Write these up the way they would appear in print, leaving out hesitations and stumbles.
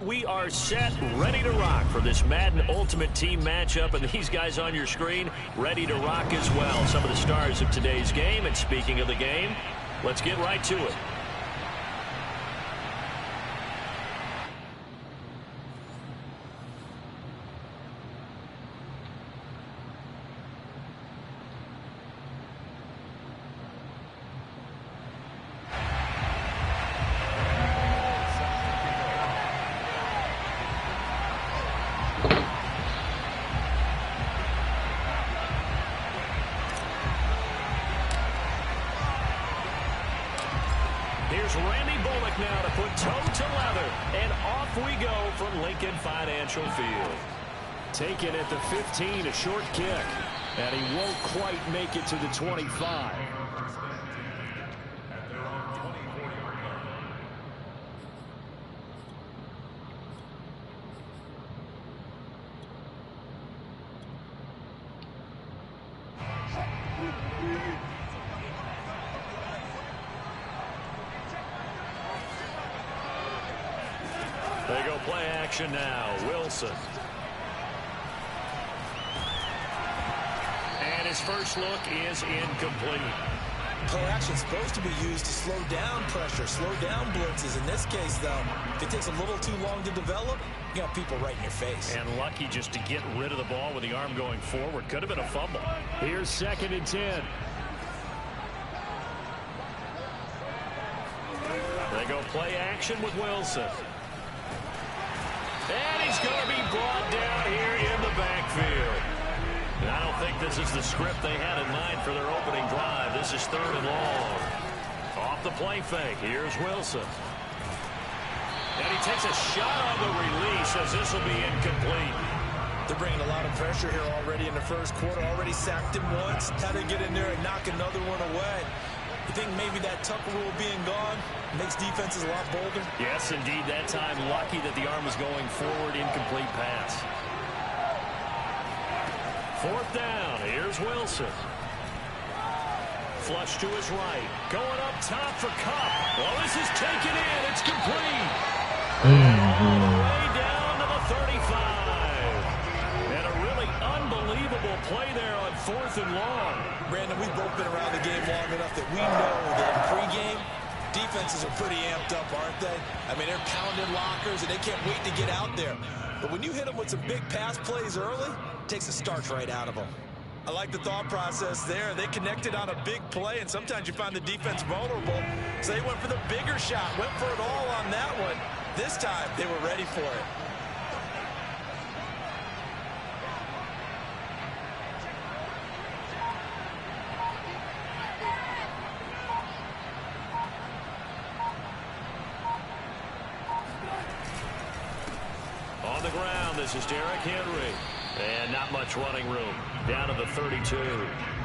We are set, ready to rock for this Madden Ultimate Team matchup, and these guys on your screen ready to rock as well. Some of the stars of today's game, and speaking of the game, let's get right to it. Here's Bolegg now to put toe to leather, and off we go from Lincoln Financial Field. Taken at the 15, a short kick, and he won't quite make it to the 25. They go play action now. Wilson. And his first look is incomplete. Play action is supposed to be used to slow down pressure, slow down blitzes. In this case, though, if it takes a little too long to develop, you got people right in your face. And lucky just to get rid of the ball with the arm going forward. Could have been a fumble. Here's 2nd and 10. They go play action with Wilson. And he's going to be brought down here in the backfield. And I don't think this is the script they had in mind for their opening drive. This is 3rd and long. Off the play fake. Here's Wilson. And he takes a shot on the release as this will be incomplete. They're bringing a lot of pressure here already in the first quarter. Already sacked him once. Had to get in there and knock another one away. You think maybe that Tucker rule being gone makes defenses a lot bolder? Yes, indeed. That time, lucky that the arm was going forward. Incomplete pass. 4th down. Here's Wilson. Flush to his right. Going up top for Cup. Well, this is taken in. It's complete. All the way down to the 35. And a really unbelievable play there on 4th and long. Brandon, we've both been around the game long enough that we know that in pregame, defenses are pretty amped up, aren't they? I mean, they're pounding lockers, and they can't wait to get out there. But when you hit them with some big pass plays early, it takes the starch right out of them. I like the thought process there. They connected on a big play, and sometimes you find the defense vulnerable. So they went for the bigger shot, went for it all on that one. This time, they were ready for it. On the ground, this is Derrick Henry. And not much running room. Down to the 32.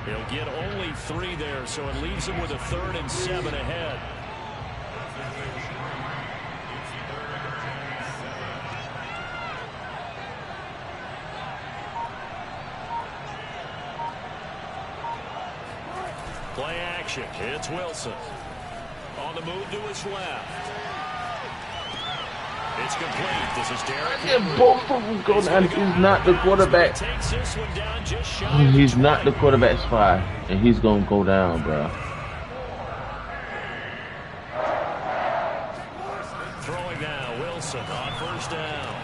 He'll get only 3 there, so it leaves him with a 3rd and 7 ahead. Play action. It's Wilson. On the move to his left. It's complete. This is Derrick Henry. Both of them go down. He's not the quarterback. He's not the quarterback spy, and he's gonna go down, bro. Throwing now, Wilson on 1st down.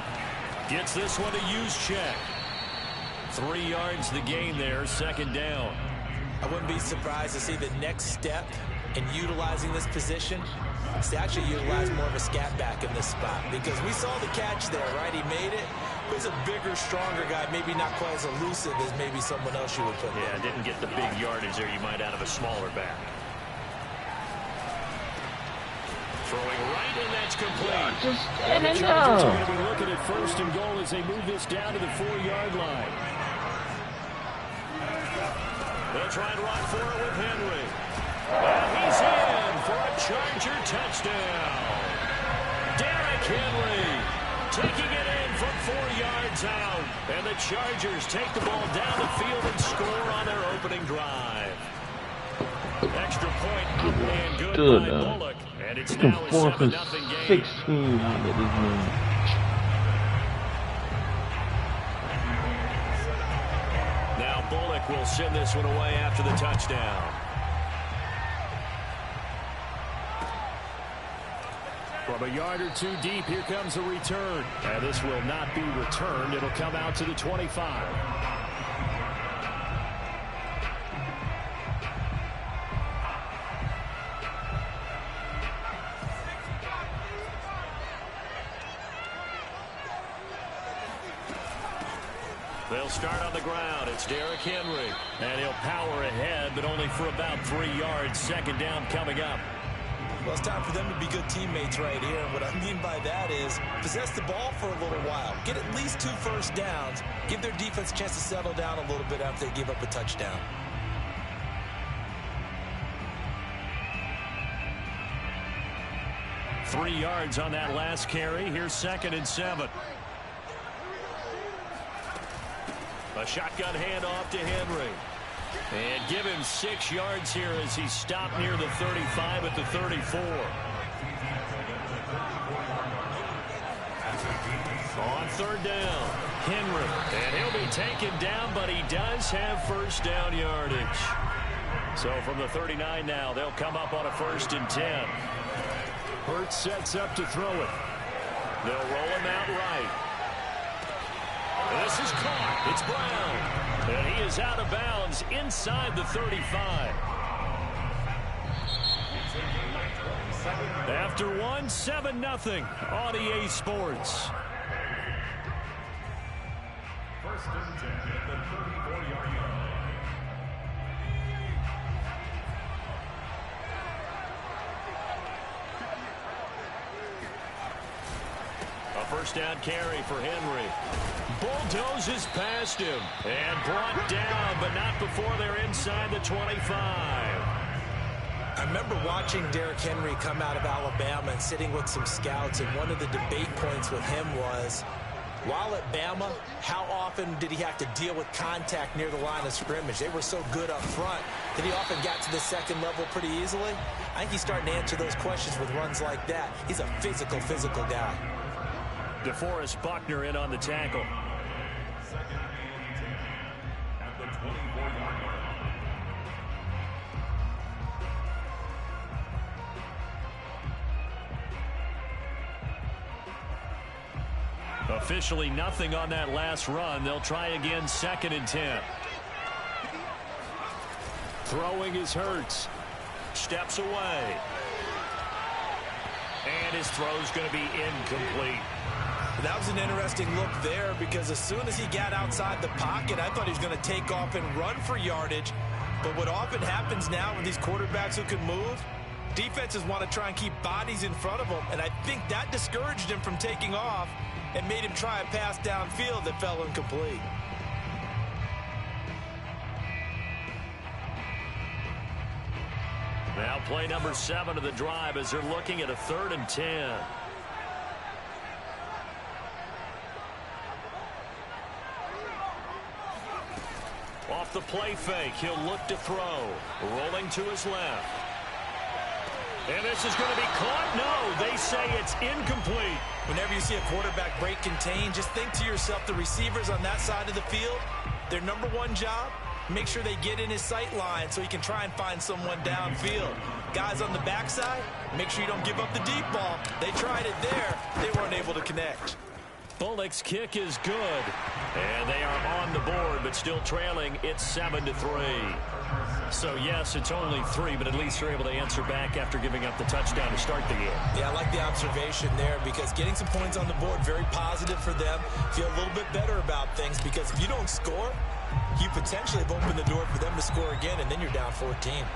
Gets this one to use check. 3 yards the gain there, 2nd down. I wouldn't be surprised to see the next step in utilizing this position. They actually utilize more of a scat back in this spot because we saw the catch there, right? He made it. He's a bigger, stronger guy, maybe not quite as elusive as maybe someone else you would put there. Yeah, didn't get the big yardage there you might out of a smaller back. Throwing right, and that's complete. Just and the Chargers are going to be looking at 1st and goal as they move this down to the 4-yard line. They'll try and run for it with Henry. And he's in for a Charger touchdown. Derrick Henry taking it in from 4 yards out. And the Chargers take the ball down the field and score on their opening drive. Extra point up and good by Bolegg. And it's now a 7-0 game. 16 at this moment. back will send this one away after the touchdown. From a yard or two deep, here comes a return. And this will not be returned. It'll come out to the 25. They'll start on the ground. It's Derrick Henry. And he'll power ahead, but only for about 3 yards. Second down coming up. Well, it's time for them to be good teammates right here. And what I mean by that is possess the ball for a little while. Get at least 2 first downs. Give their defense a chance to settle down a little bit after they give up a touchdown. Three yards on that last carry. Here's 2nd and 7. A shotgun handoff to Henry. And give him 6 yards here as he stopped near the 35 at the 34. On 3rd down, Henry. And he'll be taken down, but he does have first down yardage. So from the 39 now, they'll come up on a 1st and 10. Hurts sets up to throw it. They'll roll him out right. This is caught. It's Brown. And he is out of bounds inside the 35. After one, 7-0 on EA Sports. 1st and 10 at the 34-yard line. A first down carry for Henry. Bulldozes past him and brought down, but not before they're inside the 25. I remember watching Derrick Henry come out of Alabama and sitting with some scouts, and one of the debate points with him was, while at Bama, how often did he have to deal with contact near the line of scrimmage? They were so good up front that he often got to the second level pretty easily. I think he's starting to answer those questions with runs like that. He's a physical guy. DeForest Buckner in on the tackle. At the 24-yard line. Officially nothing on that last run. They'll try again, 2nd and 10. Throwing is Hurts. Steps away. And his throw's going to be incomplete. That was an interesting look there, because as soon as he got outside the pocket, I thought he was going to take off and run for yardage. But what often happens now with these quarterbacks who can move, defenses want to try and keep bodies in front of them, and I think that discouraged him from taking off and made him try a pass downfield that fell incomplete. Now play number 7 of the drive as they're looking at a 3rd and 10. Off the play fake, he'll look to throw. Rolling to his left. And this is going to be caught. No, they say it's incomplete. Whenever you see a quarterback break contain, just think to yourself, the receivers on that side of the field, their number one job, make sure they get in his sight line so he can try and find someone downfield. Guys on the backside, make sure you don't give up the deep ball. They tried it there. They weren't able to connect. Bolegg's kick is good. And they are on the board, but still trailing. It's 7-3. So, yes, it's only 3, but at least they're able to answer back after giving up the touchdown to start the game. Yeah, I like the observation there, because getting some points on the board, very positive for them. Feel a little bit better about things, because if you don't score, you potentially have opened the door for them to score again, and then you're down 14.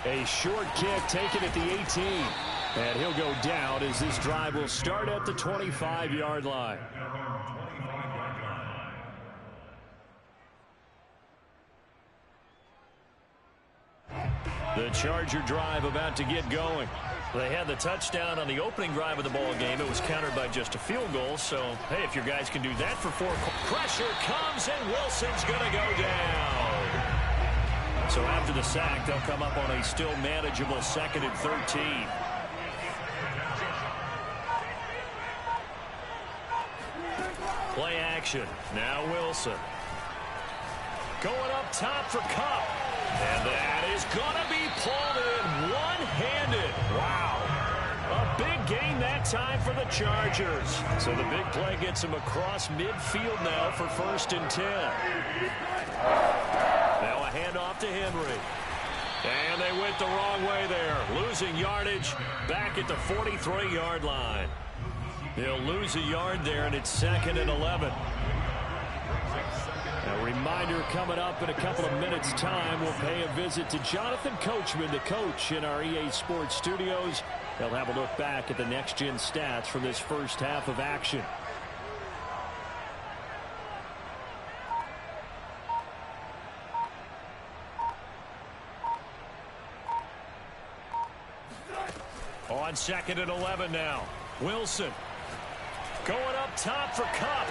A short kick taken at the 18. And he'll go down as this drive will start at the 25-yard line. The Charger drive about to get going. They had the touchdown on the opening drive of the ball game. It was countered by just a field goal. So, hey, if your guys can do that for 4, pressure comes and Wilson's going to go down. So after the sack, they'll come up on a still manageable 2nd and 13. Play action. Now Wilson. Going up top for Cup. And that is going to be pulled in one-handed. Wow. A big gain that time for the Chargers. So the big play gets them across midfield now for 1st and 10. Now a handoff to Henry. And they went the wrong way there. Losing yardage back at the 43-yard line. They'll lose a yard there, and it's 2nd and 11. A reminder coming up in a couple of minutes' time. We'll pay a visit to Jonathan Coachman, the coach in our EA Sports studios. They'll have a look back at the next-gen stats from this first half of action. On 2nd and 11 now. Wilson going up top for Cup.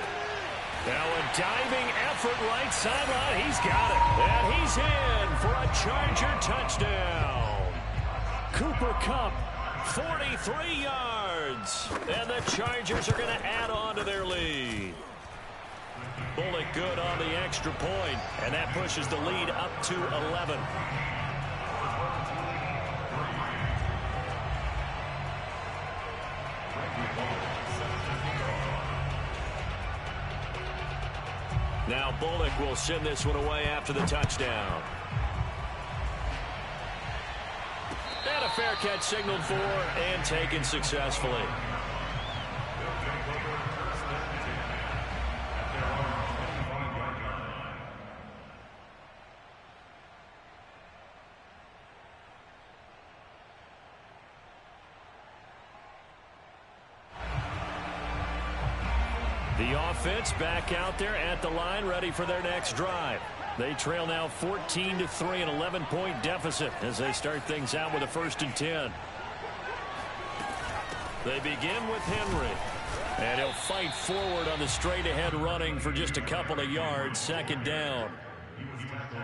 Now a diving effort right sideline. He's got it. And he's in for a Charger touchdown. Cooper Kupp, 43 yards. And the Chargers are going to add on to their lead. Bolegg good on the extra point. And that pushes the lead up to 11. Now Bolegg will send this one away after the touchdown. And a fair catch signaled for and taken successfully. The offense back out there at the line, ready for their next drive. They trail now 14-3, an 11-point deficit as they start things out with a 1st and 10. They begin with Henry. And he'll fight forward on the straight-ahead running for just a couple of yards, 2nd down.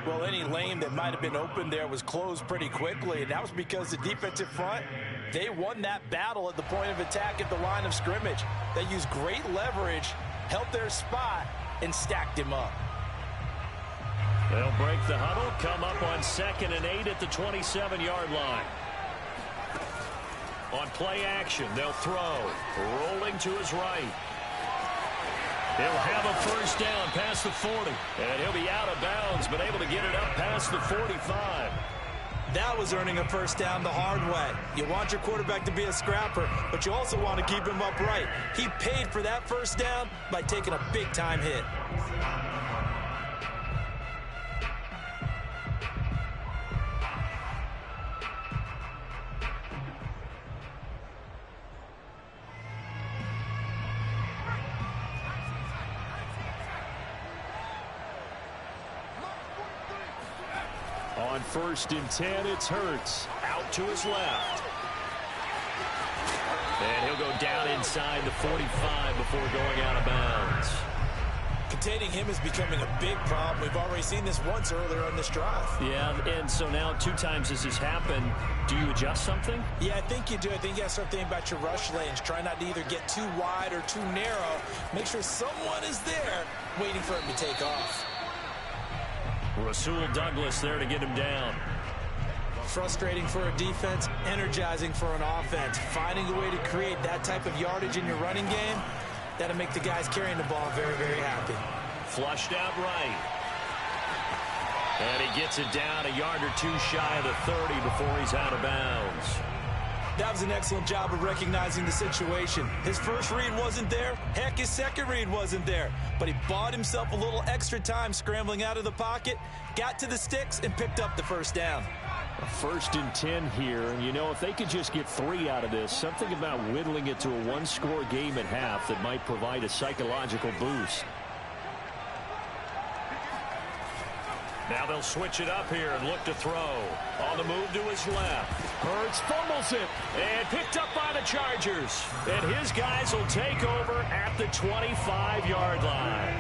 Well, any lane that might have been open there was closed pretty quickly, and that was because the defensive front, they won that battle at the point of attack at the line of scrimmage. They used great leverage, held their spot, and stacked him up. They'll break the huddle, come up on 2nd and 8 at the 27-yard line. On play action, they'll throw. Rolling to his right. He'll have a 1st down past the 40. And he'll be out of bounds, but able to get it up past the 45. That was earning a 1st down the hard way. You want your quarterback to be a scrapper, but you also want to keep him upright. He paid for that 1st down by taking a big-time hit. On 1st and 10, it's Hurts. Out to his left. And he'll go down inside the 45 before going out of bounds. Containing him is becoming a big problem. We've already seen this once earlier on this drive. Yeah, and so now 2 times this has happened. Do you adjust something? Yeah, I think you do. I think you got to start thinking about your rush lanes. Try not to either get too wide or too narrow. Make sure someone is there waiting for him to take off. Rasul Douglas there to get him down. Frustrating for a defense, energizing for an offense. Finding a way to create that type of yardage in your running game, that'll make the guys carrying the ball very, very happy. Flushed out right. And he gets it down a yard or 2 shy of the 30 before he's out of bounds. That was an excellent job of recognizing the situation. His first read wasn't there. Heck, his second read wasn't there. But he bought himself a little extra time scrambling out of the pocket, got to the sticks, and picked up the 1st down. A 1st and 10 here. And, you know, if they could just get 3 out of this, something about whittling it to a 1-score game at half that might provide a psychological boost. Now they'll switch it up here and look to throw. On the move to his left. Hurts fumbles it. And picked up by the Chargers. And his guys will take over at the 25-yard line.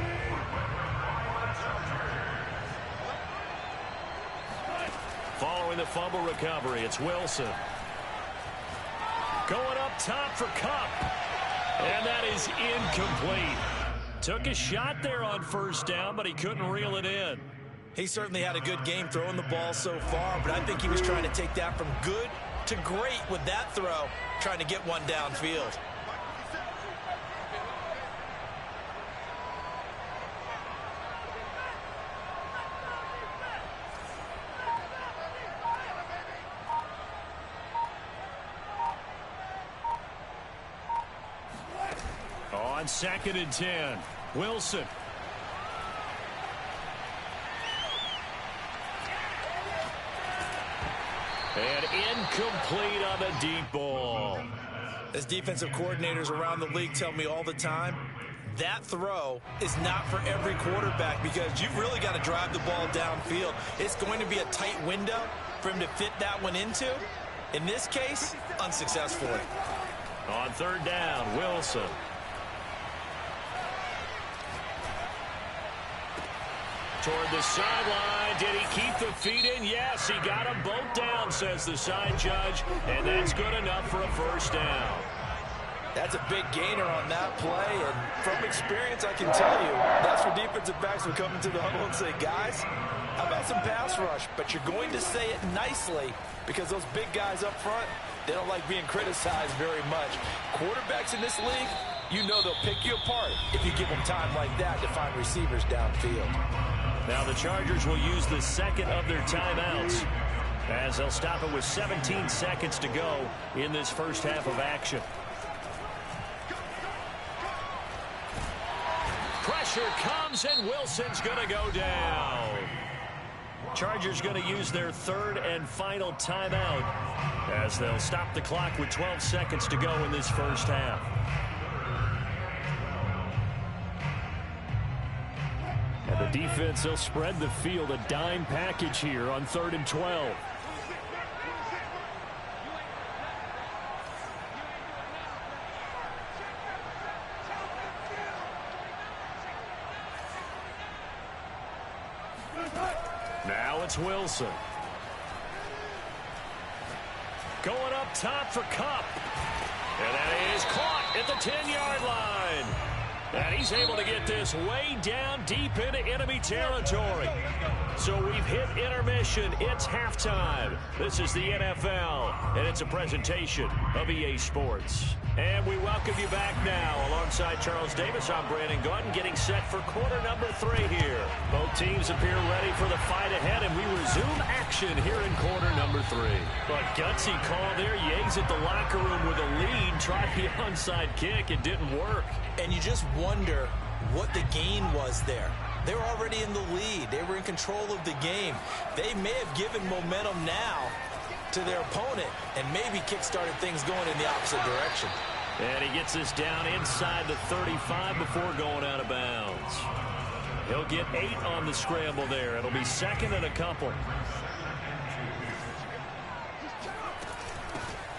Following the fumble recovery, it's Wilson. Going up top for Kupp. And that is incomplete. Took a shot there on 1st down, but he couldn't reel it in. He certainly had a good game throwing the ball so far, but I think he was trying to take that from good to great with that throw, trying to get one downfield. On 2nd and 10, Wilson. And incomplete on the deep ball. As defensive coordinators around the league tell me all the time, that throw is not for every quarterback because you've really got to drive the ball downfield. It's going to be a tight window for him to fit that one into. In this case, unsuccessfully. On 3rd down, Wilson. Toward the sideline. Did he keep the feet in? Yes, he got them both down, says the side judge, and that's good enough for a 1st down. That's a big gainer on that play, and from experience, I can tell you, that's where defensive backs will come into the huddle and say, guys, how about some pass rush? But you're going to say it nicely because those big guys up front, they don't like being criticized very much. Quarterbacks in this league, you know they'll pick you apart if you give them time like that to find receivers downfield. Now the Chargers will use the 2nd of their timeouts as they'll stop it with 17 seconds to go in this first half of action. Pressure comes and Wilson's going to go down. Chargers going to use their 3rd and final timeout as they'll stop the clock with 12 seconds to go in this first half. And the defense, they'll spread the field, a dime package here on 3rd and 12. Now it's Wilson. Going up top for Kupp. And that is caught at the 10-yard line. And he's able to get this way down deep into enemy territory. So we've hit intermission. It's halftime. This is the NFL, and it's a presentation of EA Sports. And we welcome you back now. Alongside Charles Davis, I'm Brandon Gordon, getting set for quarter number 3 here. Both teams appear ready for the fight ahead, and we resume action here in quarter number 3. But gutsy call there. Yates at the locker room with a lead. Tried the onside kick. It didn't work. And you just wonder what the gain was there. They were already in the lead. They were in control of the game. They may have given momentum now to their opponent and maybe kick-started things going in the opposite direction. And he gets this down inside the 35 before going out of bounds. He'll get 8 on the scramble there. It'll be 2nd and a couple.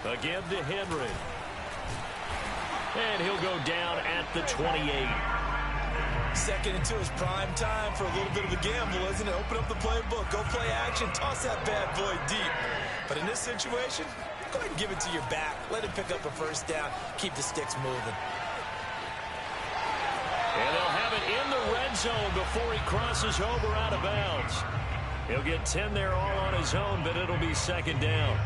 Again to Henry. And he'll go down at the 28. 2nd and 2 is prime time for a little bit of a gamble, isn't it? Open up the playbook, go play action, toss that bad boy deep. But in this situation, go ahead and give it to your back. Let him pick up a 1st down. Keep the sticks moving. And they'll have it in the red zone before he crosses over out of bounds. He'll get 10 there all on his own, but it'll be 2nd down.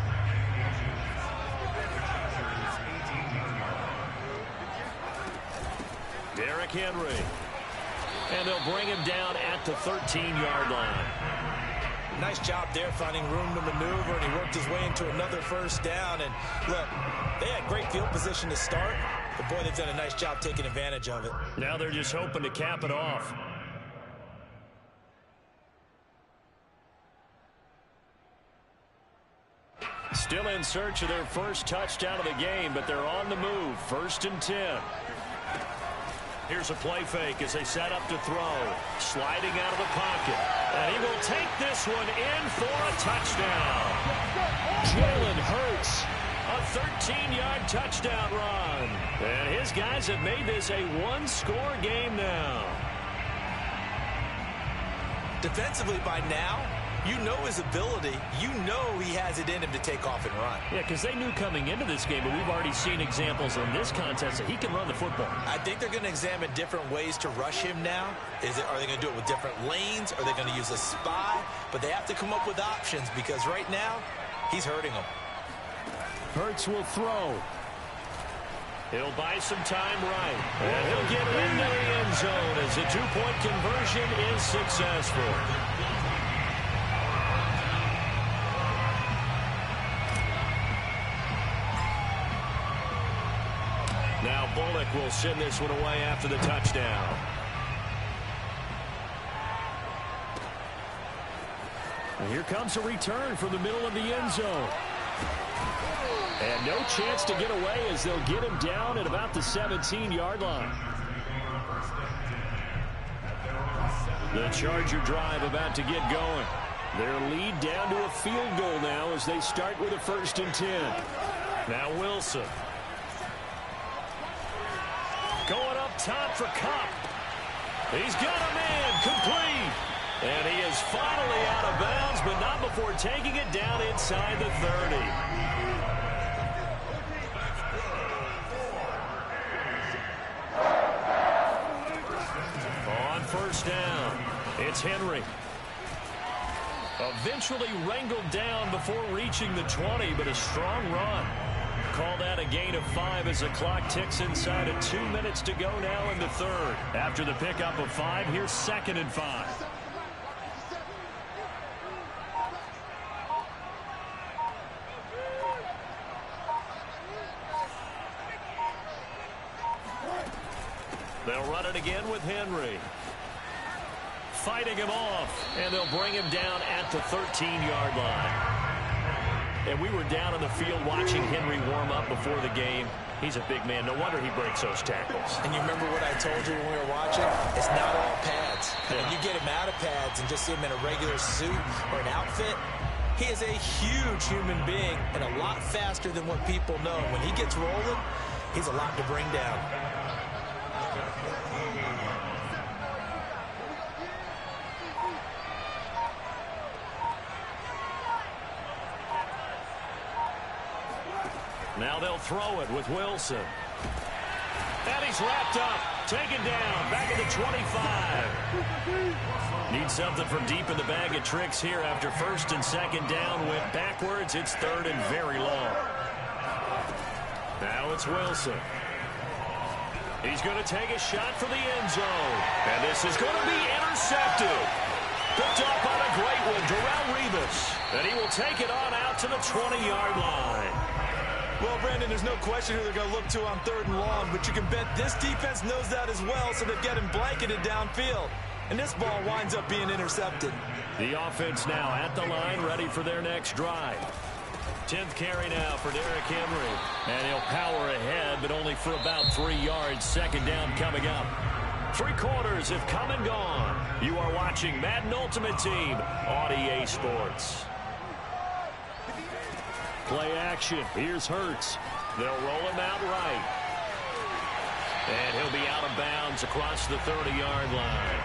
Derrick Henry. And they'll bring him down at the 13-yard line. Nice job there finding room to maneuver, and he worked his way into another 1st down. And look, they had great field position to start, but boy, they've done a nice job taking advantage of it. Now they're just hoping to cap it off. Still in search of their first touchdown of the game, but they're on the move. 1st and 10. Here's a play fake as they set up to throw. Sliding out of the pocket. And he will take this one in for a touchdown. Jalen Hurts. A 13-yard touchdown run. And his guys have made this a one-score game now. Defensively by now, You know his ability. You know he has it in him to take off and run. Yeah, because they knew coming into this game, but we've already seen examples in this contest that he can run the football. I think they're going to examine different ways to rush him now. Are they going to do it with different lanes? Are they going to use a spy? But they have to come up with options because right now, he's hurting them. Hurts will throw. He'll buy some time right. And he'll get into the end zone as the two-point conversion is successful. Now Bolegg will send this one away after the touchdown. And here comes a return from the middle of the end zone. And no chance to get away as they'll get him down at about the 17-yard line. The Charger drive about to get going. Their lead down to a field goal now as they start with a 1st and 10. Now Wilson. Going up top for Kupp. He's got a man complete. And he is finally out of bounds, but not before taking it down inside the 30. On 1st down, it's Henry. Eventually wrangled down before reaching the 20, but a strong run. Call that a gain of 5 as the clock ticks inside of 2 minutes to go now in the 3rd. After the pickup of 5, here's 2nd and 5. They'll run it again with Henry. Fighting him off, and they'll bring him down at the 13-yard line. And we were down on the field watching Henry warm up before the game. He's a big man. No wonder he breaks those tackles. And you remember what I told you when we were watching? It's not all pads. Yeah. When you get him out of pads and just see him in a regular suit or an outfit, he is a huge human being and a lot faster than what people know. When he gets rolling, he's a lot to bring down. Now they'll throw it with Wilson. And he's wrapped up. Taken down. Back at the 25. Need something from deep in the bag of tricks here after 1st and 2nd down. Went backwards. It's 3rd and very long. Now it's Wilson. He's going to take a shot for the end zone. And this is going to be intercepted. Picked up on a great one. Darrelle Revis. And he will take it on out to the 20-yard line. Well, Brandon, there's no question who they're going to look to on 3rd and long, but you can bet this defense knows that as well, so they've got him blanketed downfield. And this ball winds up being intercepted. The offense now at the line, ready for their next drive. 10th carry now for Derrick Henry. And he'll power ahead, but only for about 3 yards. 2nd down coming up. 3 quarters have come and gone. You are watching Madden Ultimate Team on EA Sports. Play action. Here's Hurts. They'll roll him out right. And he'll be out of bounds across the 30-yard line.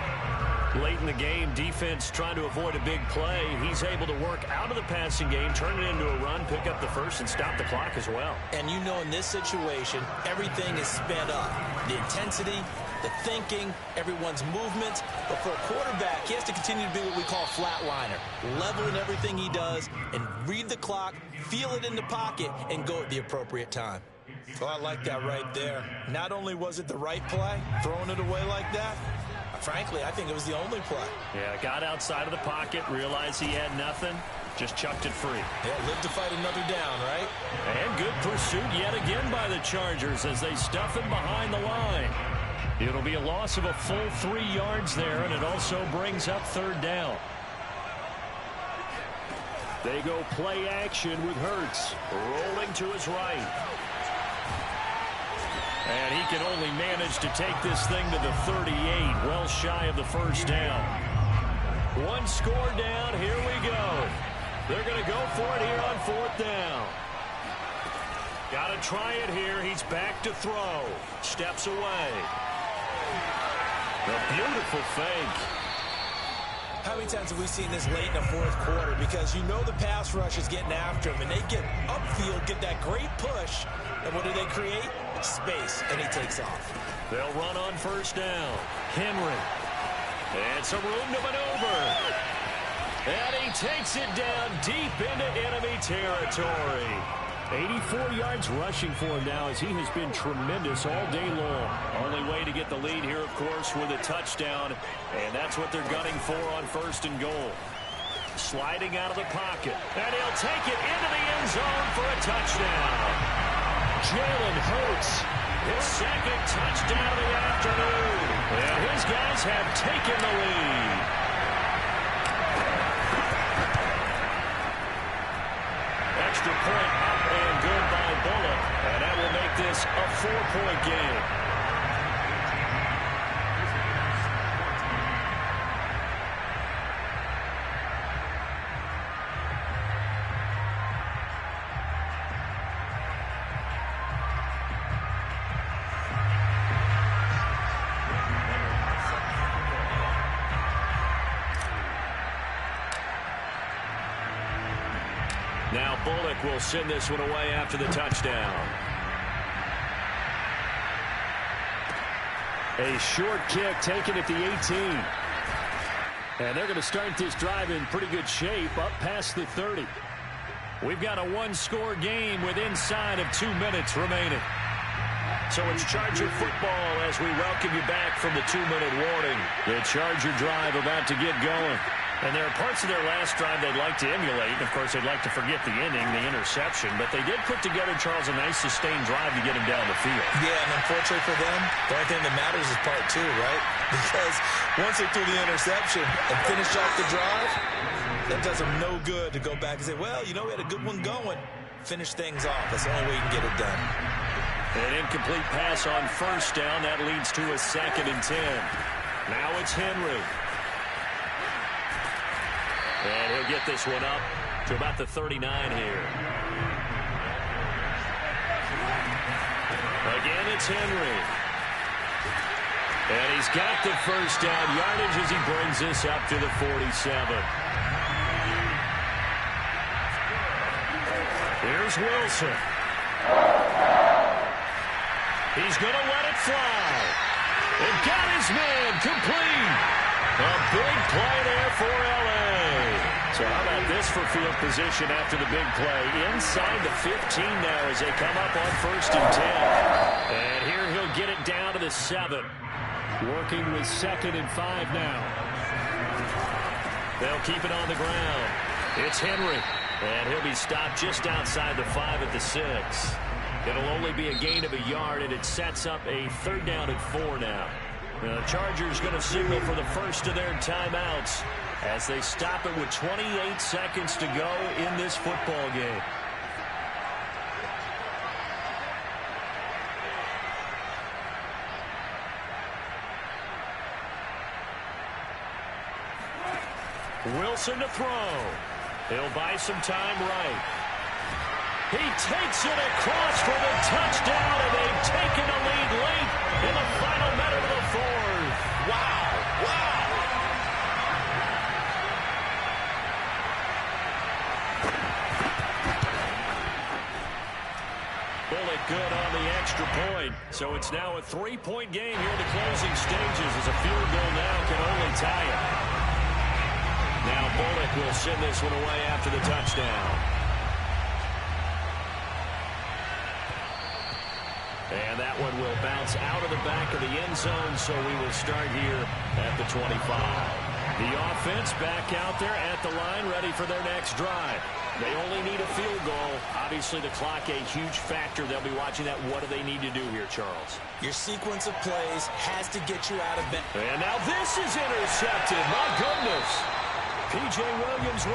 Late in the game, defense trying to avoid a big play. He's able to work out of the passing game, turn it into a run, pick up the 1st, and stop the clock as well. And you know in this situation, everything is sped up. The intensity, the thinking, everyone's movements. But for a quarterback, he has to continue to be what we call a flatliner. Level in everything he does and read the clock, feel it in the pocket, and go at the appropriate time. Oh, I like that right there. Not only was it the right play, throwing it away like that, frankly, I think it was the only play. Yeah, got outside of the pocket, realized he had nothing, just chucked it free. Yeah, live to fight another down, right? And good pursuit yet again by the Chargers as they stuff him behind the line. It'll be a loss of a full 3 yards there, and it also brings up 3rd down. They go play action with Hurts, rolling to his right. And he can only manage to take this thing to the 38, well shy of the 1st down. 1 score down, here we go. They're going to go for it here on 4th down. Got to try it here. He's back to throw. Steps away. A beautiful fake. How many times have we seen this late in the fourth quarter? Because you know the pass rush is getting after him, and they get upfield, get that great push, and what do they create? Space, and he takes off. They'll run on first down. Henry. And some room to maneuver. And he takes it down deep into enemy territory. 84 yards rushing for him now as he has been tremendous all day long. Only way to get the lead here, of course, with a touchdown. And that's what they're gunning for on first and goal. Sliding out of the pocket. And he'll take it into the end zone for a touchdown. Jalen Hurts, his second touchdown of the afternoon. And his guys have taken the lead. Extra point up and good by Bolegg. And that will make this a 4-point game. Now Bolegg will send this one away after the touchdown. A short kick taken at the 18. And they're going to start this drive in pretty good shape up past the 30. We've got a one-score game with inside of 2 minutes remaining. So it's Charger football as we welcome you back from the 2-minute warning. The Charger drive about to get going. And there are parts of their last drive they'd like to emulate. And, of course, they'd like to forget the ending, the interception. But they did put together, Charles, a nice sustained drive to get him down the field. Yeah, and unfortunately for them, the only thing that matters is part 2, right? Because once they threw the interception and finished off the drive, that does them no good to go back and say, well, you know, we had a good one going. Finish things off. That's the only way you can get it done. An incomplete pass on first down. That leads to a 2nd and 10. Now it's Henry. And he'll get this one up to about the 39 here. Again, it's Henry. And he's got the first down yardage as he brings this up to the 47. Here's Wilson. He's going to let it fly. And got his man complete. A big play there for L.A. So how about this for field position after the big play? Inside the 15 now as they come up on 1st and 10. And here he'll get it down to the 7. Working with 2nd and 5 now. They'll keep it on the ground. It's Henry. And he'll be stopped just outside the 5 at the 6. It'll only be a gain of a yard, and it sets up a 3rd down and 4 now. The Chargers going to signal for the first of their timeouts as they stop it with 28 seconds to go in this football game. Wilson to throw. He'll buy some time right. He takes it across for the touchdown, and they've taken a lead late in the final minute of the 4th. Wow, wow. Bolegg good on the extra point. So it's now a 3-point game here in the closing stages as a field goal now can only tie it. Now Bolegg will send this one away after the touchdown. And that one will bounce out of the back of the end zone, so we will start here at the 25. The offense back out there at the line, ready for their next drive. They only need a field goal. Obviously, the clock a huge factor. They'll be watching that. What do they need to do here, Charles? Your sequence of plays has to get you out of bed. And now this is intercepted. My goodness. P.J. Williams with